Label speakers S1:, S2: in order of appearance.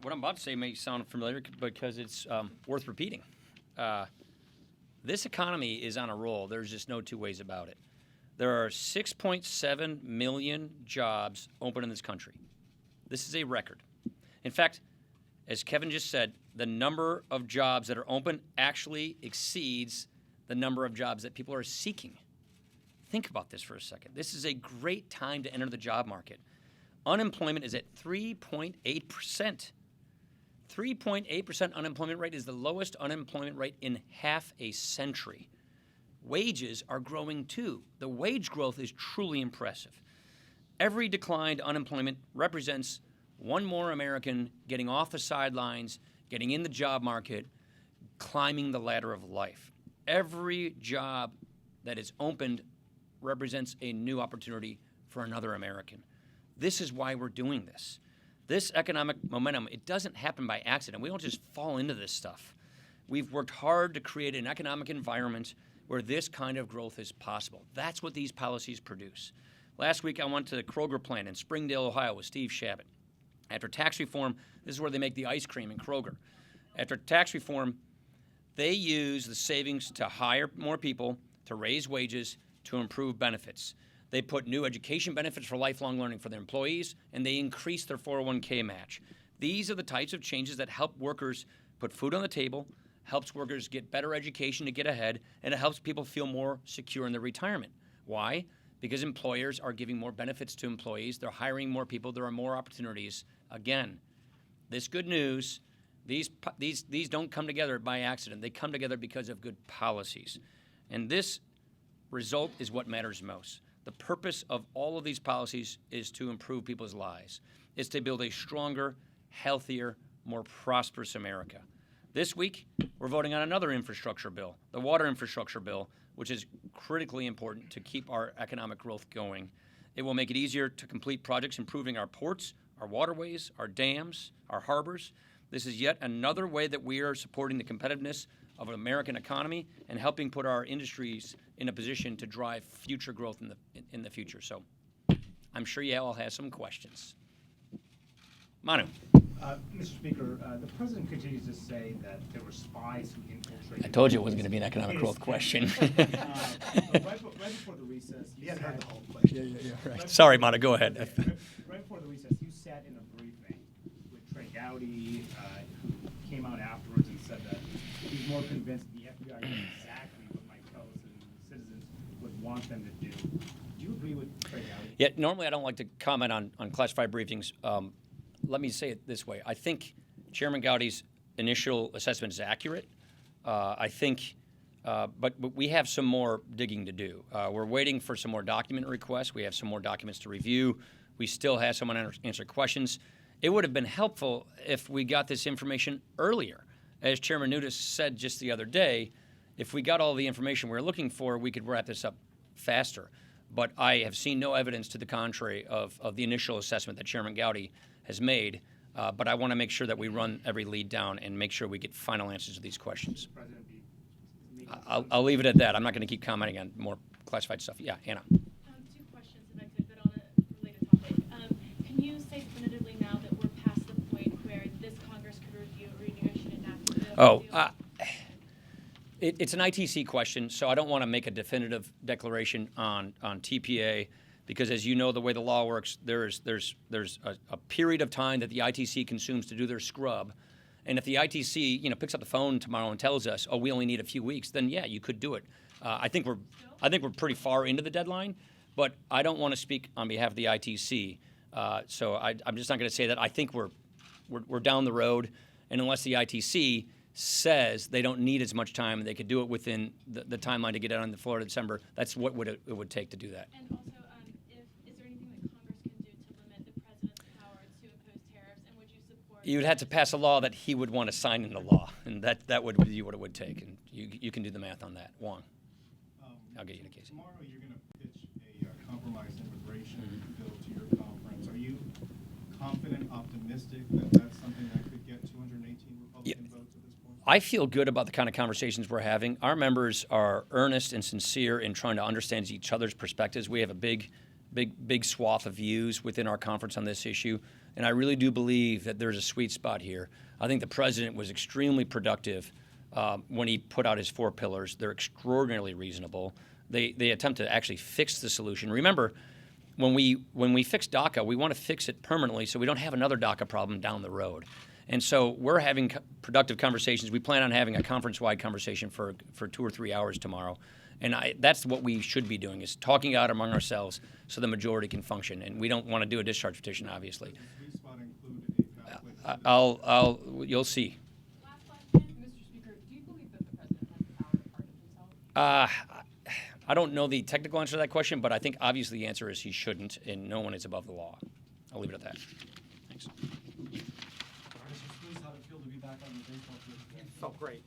S1: What I'm about to say may sound familiar because it's worth repeating. This economy is on a roll. There's just no two ways about it. There are 6.7 million jobs open in this country. This is a record. In fact, as Kevin just said, the number of jobs that are open actually exceeds the number of jobs that people are seeking. Think about this for a second. This is a great time to enter the job market. Unemployment is at 3.8%. 3.8% unemployment rate is the lowest unemployment rate in half a century. Wages are growing too. The wage growth is truly impressive. Every declined unemployment represents one more American getting off the sidelines, getting in the job market, climbing the ladder of life. Every job that is opened represents a new opportunity for another American. This is why we're doing this. This economic momentum, it doesn't happen by accident. We don't just fall into this stuff. We've worked hard to create an economic environment where this kind of growth is possible. That's what these policies produce. Last week, I went to the Kroger plant in Springdale, Ohio with Steve Shabbat. After tax reform, this is where they make the ice cream in Kroger. After tax reform, they use the savings to hire more people, to raise wages, to improve benefits. They put new education benefits for lifelong learning for their employees, and they increase their 401k match. These are the types of changes that help workers put food on the table, helps workers get better education to get ahead, and it helps people feel more secure in their retirement. Why? Because employers are giving more benefits to employees. They're hiring more people. There are more opportunities. Again, this good news, these don't come together by accident. They come together because of good policies. And this result is what matters most. The purpose of all of these policies is to improve people's lives. It's to build a stronger, healthier, more prosperous America. This week, we're voting on another infrastructure bill, the water infrastructure bill, which is critically important to keep our economic growth going. It will make it easier to complete projects improving our ports, our waterways, our dams, our harbors. This is yet another way that we are supporting the competitiveness of an American economy and helping put our industries in a position to drive future growth in the future. So I'm sure you all have some questions. Manu.
S2: Mr. Speaker, the president continues to say that there were spies who infiltrated.
S1: I told you it wasn't going to be an economic growth question.
S2: Right before the recess, you
S3: hadn't
S2: said,
S3: heard the whole question.
S1: Yeah, right. Sorry, Manu, go ahead.
S2: Right before the recess, you sat in a briefing with Trey Gowdy, who came out afterwards and said that he's more convinced the FBI did exactly what Mike Pellis and citizens would want them to do. Do you agree with Trey Gowdy?
S1: Yeah, normally I don't like to comment on classified briefings. Let me say it this way. I think Chairman Gowdy's initial assessment is accurate. But we have some more digging to do. We're waiting for some more document requests. We have some more documents to review. We still have some unanswered questions. It would have been helpful if we got this information earlier. As Chairman Nudis said just the other day, if we got all the information we were looking for, we could wrap this up faster. But I have seen no evidence to the contrary of the initial assessment that Chairman Gowdy has made. But I want to make sure that we run every lead down and make sure we get final answers to these questions. I'll leave it at that. I'm not going to keep commenting on more classified stuff. Yeah, Anna.
S4: Two questions, if I could, but on a related topic. Can you say definitively now that we're past the point where this Congress could review a renegotiated NAFTA deal?
S1: It's an ITC question, so I don't want to make a definitive declaration on TPA because, as you know, the way the law works, there's a period of time that the ITC consumes to do their scrub. And if the ITC, picks up the phone tomorrow and tells us, "Oh, we only need a few weeks," then yeah, you could do it. I think we're pretty far into the deadline, but I don't want to speak on behalf of the ITC. So I'm just not going to say that. I think we're down the road, and unless the ITC says they don't need as much time and they could do it within the timeline to get it on the floor in December, that's what it would take to do that.
S4: And also, is there anything that Congress can do to limit the president's power to impose tariffs, and would you support?
S1: You would have to pass a law that he would want to sign into law, and that would be what it would take. And you can do the math on that. Wong, I'll get you to Casey.
S3: Tomorrow you're going to pitch a compromise immigration bill to your conference. Are you confident, optimistic that that's something that could get 218 Republican votes at this point?
S1: I feel good about the kind of conversations we're having. Our members are earnest and sincere in trying to understand each other's perspectives. We have a big swath of views within our conference on this issue, And I really do believe that there's a sweet spot here. I think the president was extremely productive when he put out his 4 pillars. They're extraordinarily reasonable. They attempt to actually fix the solution. Remember, when we fix DACA, we want to fix it permanently so we don't have another DACA problem down the road. And so we're having productive conversations. We plan on having a conference-wide conversation for 2 or 3 hours tomorrow. And that's what we should be doing, is talking out among ourselves so the majority can function. And we don't want to do a discharge petition, obviously.
S3: Does the sweet spot include a pathway to
S1: You'll see.
S5: Last question, Mr. Speaker, do you believe that the president has the power to pardon himself?
S1: I don't know the technical answer to that question, but I think obviously the answer is he shouldn't, and no one is above the law. I'll leave it at that. Thanks.
S6: Mr. Spruce, how'd it feel to be back on the baseball field?
S7: Felt great.